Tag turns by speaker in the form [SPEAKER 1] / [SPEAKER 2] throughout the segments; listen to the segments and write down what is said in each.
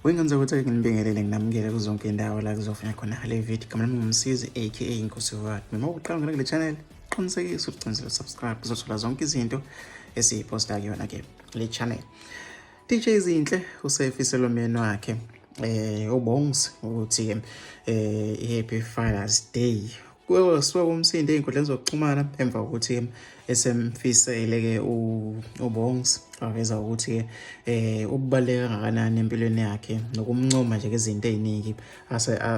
[SPEAKER 1] Wengenza ukuthi nginibingelele nginamukele kuzonke indawo la kuzofanya khona le video. Igama lami ngumsizi aka Inkosi Vuka. Noma uqala ngena kule channel, qinisekisa ukuthi subscribe uzothola zonke izinto esiposta kuyona ke le channel. DJ Zinhle usefisela umyeni wakhe uBongs ukuthi happy Father's Day. Kwasuka umsindo einkundleni zokuxhumana emva kokuthi esemfisele ke uBongs aveza ukuthi ukubaleka kangakanani empilweni yakhe nokumncoma nje izinto eziningi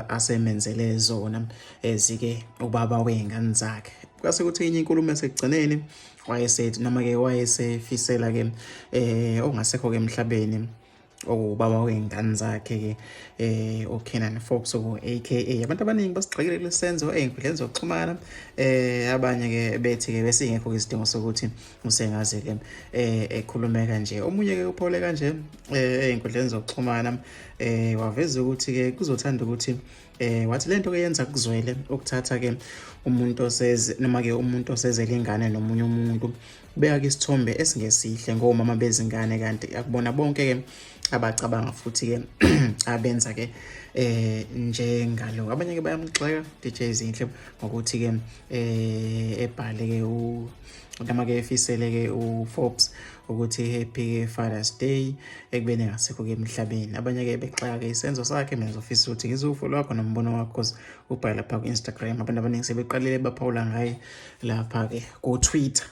[SPEAKER 1] asemenzele zona ezike ubaba wengane zakhe. Kwase kuthi inye inkulumo esekugcineni wayesethi noma ke wayesefisela ke ongasekho ke emhlabeni okubaba wengane zakhe ke uKenan Fox aka abantu abaningi basigxekile lesenzo einkundleni zokuxhumana abanye ke bethi ke besingekho isidingo sokuthi usengaze ke ekhulumeka nje. Omunye ke uphole kanje einkundleni zokuxhumana waveza ukuthi ke kuzothanda ukuthi wathi lento ke yenza kuzwele ukuthatha ke umuntu oseze noma ke umuntu osezele ingane nomunye umuntu beka ke isithombe esingesihle ngomama bezingane kanti akubona bonke ke abacabanga futhi ke abenza ke njengalo. Abanye ke bayamxeka DJ Zinhle ngokuthi ke ebhale ke noma ke efisele ke uForbes ukuthi happy Father's Day ekubeni ngasekho ke emhlabeni. Abanye ke bexaka ke isenzo sakhe mina ngizofisa ukuthi ngizofollow wakho nombono wakho because ubhala lapha ku Instagram abantu abaningi sebeqalile baphawula ngaye lapha ke ku Twitter.